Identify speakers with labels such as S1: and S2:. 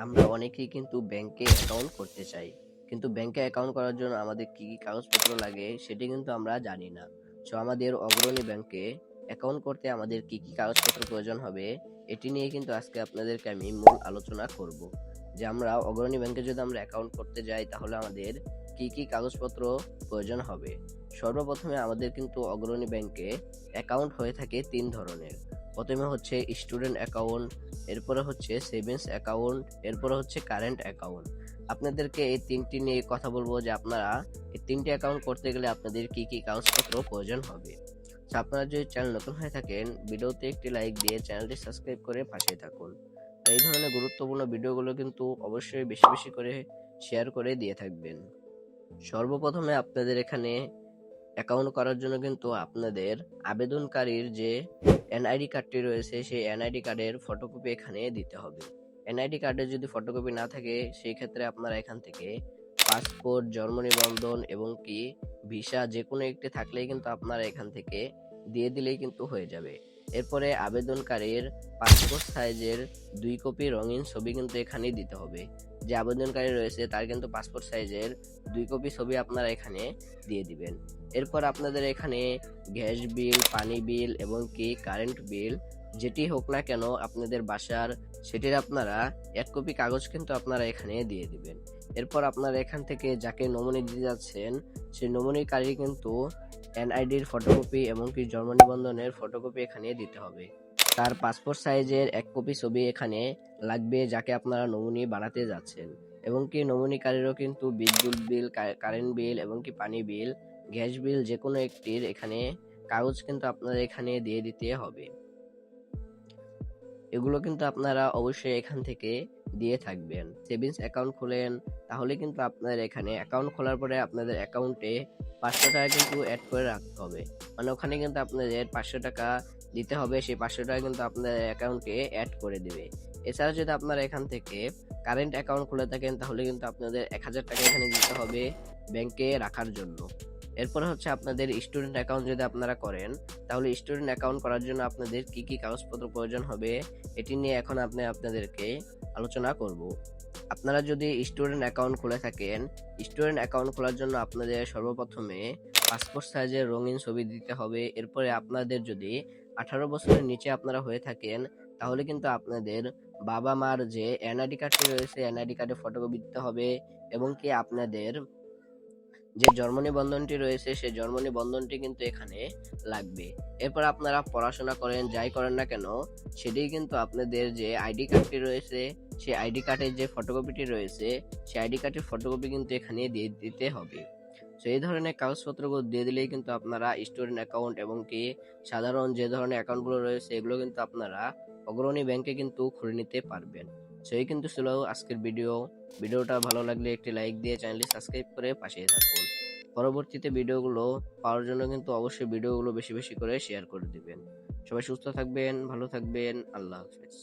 S1: আমরা অনেকেই কিন্তু ব্যাংকে অ্যাকাউন্ট করতে চাই, কিন্তু ব্যাংকে অ্যাকাউন্ট করার জন্য আমাদের কি কি কাগজপত্র লাগে সেটি কিন্তু আমরা জানি না। সো আমাদের অগ্রণী ব্যাংকে অ্যাকাউন্ট করতে আমাদের কি কি কাগজপত্র প্রয়োজন হবে, এটি নিয়ে কিন্তু আজকে আপনাদেরকে আমি মূল আলোচনা করব। যে আমরা অগ্রণী ব্যাংকে যদি আমরা অ্যাকাউন্ট করতে যাই তাহলে আমাদের কি কি কাগজপত্র প্রয়োজন হবে। সর্বপ্রথমে আমাদের কিন্তু অগ্রণী ব্যাংকে অ্যাকাউন্ট হয়ে থাকে তিন ধরনের। প্রথমে হচ্ছে স্টুডেন্ট অ্যাকাউন্ট, এরপরে হচ্ছে সেভিংস অ্যাকাউন্ট, এরপরে হচ্ছে কারেন্ট অ্যাকাউন্ট। আপনাদেরকে এই তিনটি নিয়ে কথা বলবো যে আপনারা এই তিনটি অ্যাকাউন্ট করতে গেলে আপনাদের কি কি কাগজপত্র প্রয়োজন হবে। তো আপনারা যদি চ্যানেল নতুন হয়ে থাকেন, ভিডিওতে একটি লাইক দিয়ে চ্যানেলটি সাবস্ক্রাইব করে পাশে থাকুন। আর এই ধরনের গুরুত্বপূর্ণ ভিডিওগুলো কিন্তু অবশ্যই বেশি বেশি করে শেয়ার করে দিয়ে থাকবেন। সর্বপ্রথমে আপনাদের এখানে অ্যাকাউন্ট করার জন্য কিন্তু আপনাদের আবেদনকারীর যে এনআইডি কার্ডটি রয়েছে সেই এনআইডি কার্ডের ফটোকপি এখানে দিতে হবে। এনআইডি কার্ডের যদি ফটোকপি না থাকে সেই ক্ষেত্রে আপনারা এখান থেকে পাসপোর্ট, জন্ম নিবন্ধন এবং কি ভিসা যে কোনো একটি থাকলেই কিন্তু আপনারা এখান থেকে দিয়ে দিলেই কিন্তু হয়ে যাবে। এরপরে আবেদনকারীর পাসপোর্ট সাইজের 2 কপি রঙিন ছবি কিন্তু এখানে দিতে হবে। যে আবেদনকারী রয়েছে তার কিন্তু পাসপোর্ট সাইজের 2 কপি ছবি আপনারা এখানে দিয়ে দিবেন। এরপর আপনাদের এখানে গ্যাস বিল, পানি বিল এবং কি কারেন্ট বিল যেটি হোক না কেন আপনাদের বাসার, সেটির আপনারা 1 কপি কাগজ কিন্তু আপনারা এখানে দিয়ে দিবেন। এরপর আপনারা এখান থেকে যাকে নমিনি দিতে যাচ্ছেন সেই নমিনিকারী কিন্তু এনআইডির ফটোকপি এবং কি জন্ম নিবন্ধনের ফটোকপি এখানে দিতে হবে। তার পাসপোর্ট সাইজের 1 কপি ছবি এখানে লাগবে যাকে আপনারা নমিনি বানাতে যাচ্ছেন। এবং কি নমিনিকারীরও কিন্তু বিদ্যুৎ বিল, কারেন্ট বিল এবং কি পানি বিল, গ্যাস বিল যে কোনো একটির এখানে কাগজ কিন্তু আপনাদের এখানে দিয়ে দিতে হবে। এগুলো কিন্তু আপনারা অবশ্যই এখান থেকে দিয়ে থাকবেন। সেভিংস অ্যাকাউন্ট খোলেন তাহলে কিন্তু আপনাদের এখানে অ্যাকাউন্ট খোলার পরে আপনাদের অ্যাকাউন্টে 500 টাকা কিন্তু অ্যাড করে রাখতে হবে। মানে ওখানে কিন্তু আপনাদের 500 টাকা দিতে হবে, সেই 500 টাকা কিন্তু আপনাদের অ্যাকাউন্টে অ্যাড করে দিবে। এছাড়া যদি আপনারা এখান থেকে কারেন্ট অ্যাকাউন্ট খুলে থাকেন তাহলে কিন্তু আপনাদের 1000 টাকা এখানে দিতে হবে ব্যাংকে রাখার জন্য। এরপর হচ্ছে আপনাদের স্টুডেন্ট অ্যাকাউন্ট যদি আপনারা করেন তাহলে স্টুডেন্ট অ্যাকাউন্ট করার জন্য আপনাদের কি কি কাগজপত্র প্রয়োজন হবে এটি নিয়ে এখন আপনাদেরকে আলোচনা করব। আপনারা যদি স্টুডেন্ট অ্যাকাউন্ট খুলে থাকেন, স্টুডেন্ট অ্যাকাউন্ট খোলার জন্য আপনাদের সর্বপ্রথমে পাসপোর্ট সাইজের রঙিন ছবি দিতে হবে। এরপরে আপনাদের যদি 18 বছরের নিচে আপনারা হয়ে থাকেন তাহলে কিন্তু আপনাদের বাবা মার যে এনআইডি কার্ডটি রয়েছে এনআইডি কার্ডের ফটোকপি দিতে হবে এবং কি আপনাদের যে জন্ম নিবন্ধনটি রয়েছে সেই জন্ম নিবন্ধনটি কিন্তু এখানে লাগবে। এরপর আপনারা পড়াশোনা করেন যাই করেন না কেন সেটি কিন্তু আপনাদের যে আইডি কার্ডটি রয়েছে সেই আইডি কার্ডের যে ফটোকপিটি রয়েছে সেই আইডি কার্ডের ফটোকপি কিন্তু এখানে দিয়ে দিতে হবে। তো এই ধরনের কাগজপত্রগুলো দিয়ে দিলেই কিন্তু আপনারা স্টুডেন্ট অ্যাকাউন্ট এবং কি সাধারণ যে ধরনের অ্যাকাউন্টগুলো রয়েছে এগুলো কিন্তু আপনারা অগ্রণী ব্যাংকে কিন্তু খুলে নিতে পারবেন। সেই কিন্তু ছিল আজকের ভিডিওটা ভালো লাগলে একটি লাইক দিয়ে চ্যানেলটি সাবস্ক্রাইব করে পাশে থাকুন। পরবর্তীতে ভিডিওগুলো পাওয়ার জন্য কিন্তু অবশ্যই ভিডিওগুলো বেশি বেশি করে শেয়ার করে দিবেন। সবাই সুস্থ থাকবেন, ভালো থাকবেন, আল্লাহ হাফেজ।